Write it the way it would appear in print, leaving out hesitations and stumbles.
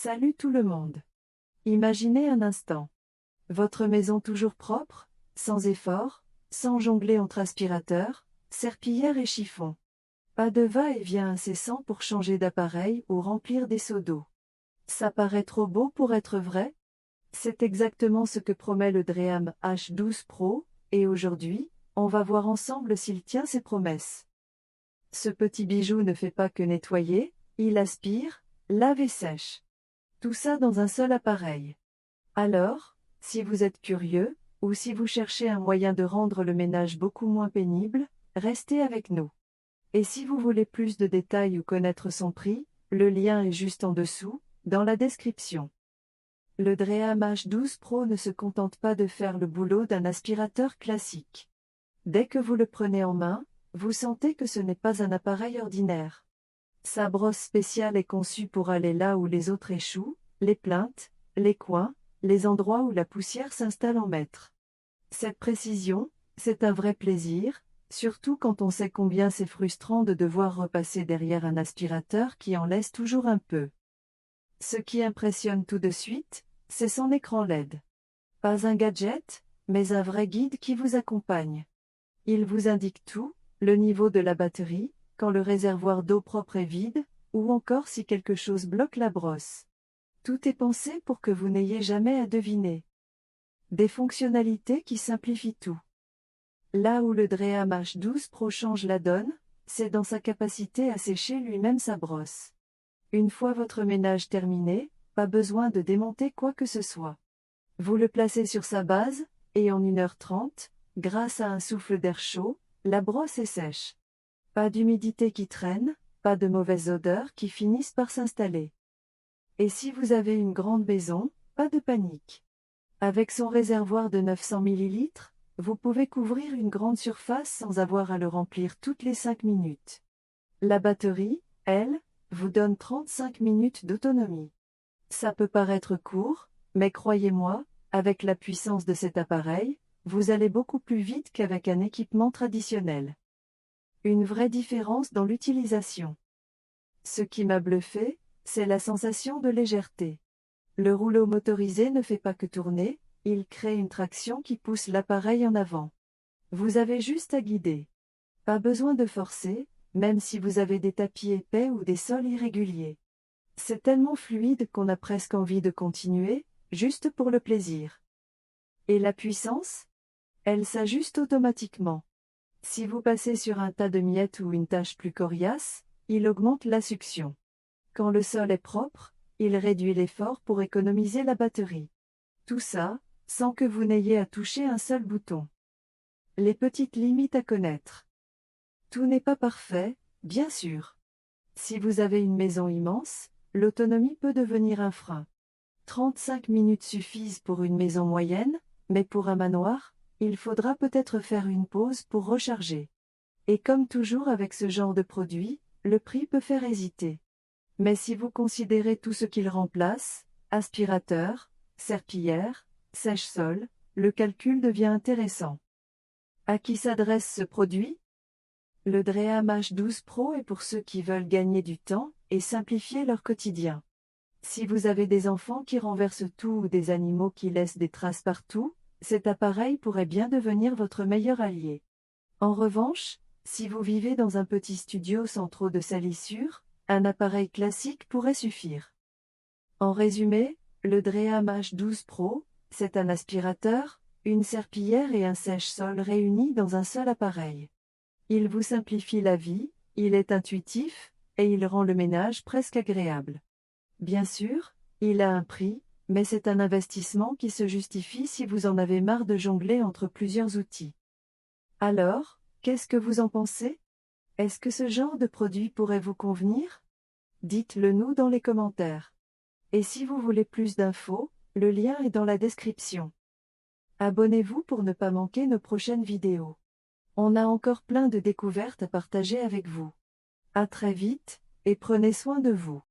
Salut tout le monde. Imaginez un instant. Votre maison toujours propre, sans effort, sans jongler entre aspirateur, serpillière et chiffon. Pas de va-et-vient incessant pour changer d'appareil ou remplir des seaux d'eau. Ça paraît trop beau pour être vrai? C'est exactement ce que promet le Dream H12 Pro, et aujourd'hui, on va voir ensemble s'il tient ses promesses. Ce petit bijou ne fait pas que nettoyer, il aspire, lave et sèche. Tout ça dans un seul appareil. Alors, si vous êtes curieux, ou si vous cherchez un moyen de rendre le ménage beaucoup moins pénible, restez avec nous. Et si vous voulez plus de détails ou connaître son prix, le lien est juste en dessous, dans la description. Le Dream H12 Pro ne se contente pas de faire le boulot d'un aspirateur classique. Dès que vous le prenez en main, vous sentez que ce n'est pas un appareil ordinaire. Sa brosse spéciale est conçue pour aller là où les autres échouent, les plinthes, les coins, les endroits où la poussière s'installe en maître. Cette précision, c'est un vrai plaisir, surtout quand on sait combien c'est frustrant de devoir repasser derrière un aspirateur qui en laisse toujours un peu. Ce qui impressionne tout de suite, c'est son écran LED. Pas un gadget, mais un vrai guide qui vous accompagne. Il vous indique tout, le niveau de la batterie, quand le réservoir d'eau propre est vide, ou encore si quelque chose bloque la brosse. Tout est pensé pour que vous n'ayez jamais à deviner. Des fonctionnalités qui simplifient tout. Là où le Dream H12 Pro change la donne, c'est dans sa capacité à sécher lui-même sa brosse. Une fois votre ménage terminé, pas besoin de démonter quoi que ce soit. Vous le placez sur sa base, et en 1h30, grâce à un souffle d'air chaud, la brosse est sèche. Pas d'humidité qui traîne, pas de mauvaises odeurs qui finissent par s'installer. Et si vous avez une grande maison, pas de panique. Avec son réservoir de 900 ml, vous pouvez couvrir une grande surface sans avoir à le remplir toutes les 5 minutes. La batterie, elle, vous donne 35 minutes d'autonomie. Ça peut paraître court, mais croyez-moi, avec la puissance de cet appareil, vous allez beaucoup plus vite qu'avec un équipement traditionnel. Une vraie différence dans l'utilisation. Ce qui m'a bluffé, c'est la sensation de légèreté. Le rouleau motorisé ne fait pas que tourner, il crée une traction qui pousse l'appareil en avant. Vous avez juste à guider. Pas besoin de forcer, même si vous avez des tapis épais ou des sols irréguliers. C'est tellement fluide qu'on a presque envie de continuer, juste pour le plaisir. Et la puissance? Elle s'ajuste automatiquement. Si vous passez sur un tas de miettes ou une tache plus coriace, il augmente la succion. Quand le sol est propre, il réduit l'effort pour économiser la batterie. Tout ça, sans que vous n'ayez à toucher un seul bouton. Les petites limites à connaître. Tout n'est pas parfait, bien sûr. Si vous avez une maison immense, l'autonomie peut devenir un frein. 35 minutes suffisent pour une maison moyenne, mais pour un manoir, il faudra peut-être faire une pause pour recharger. Et comme toujours avec ce genre de produit, le prix peut faire hésiter. Mais si vous considérez tout ce qu'il remplace, aspirateur, serpillière, sèche-sol, le calcul devient intéressant. À qui s'adresse ce produit? Le Dream H12 Pro est pour ceux qui veulent gagner du temps et simplifier leur quotidien. Si vous avez des enfants qui renversent tout ou des animaux qui laissent des traces partout, cet appareil pourrait bien devenir votre meilleur allié. En revanche, si vous vivez dans un petit studio sans trop de salissures, un appareil classique pourrait suffire. En résumé, le Dream H12 Pro, c'est un aspirateur, une serpillière et un sèche-sol réunis dans un seul appareil. Il vous simplifie la vie, il est intuitif, et il rend le ménage presque agréable. Bien sûr, il a un prix, mais c'est un investissement qui se justifie si vous en avez marre de jongler entre plusieurs outils. Alors, qu'est-ce que vous en pensez? Est-ce que ce genre de produit pourrait vous convenir? Dites-le nous dans les commentaires. Et si vous voulez plus d'infos, le lien est dans la description. Abonnez-vous pour ne pas manquer nos prochaines vidéos. On a encore plein de découvertes à partager avec vous. À très vite, et prenez soin de vous.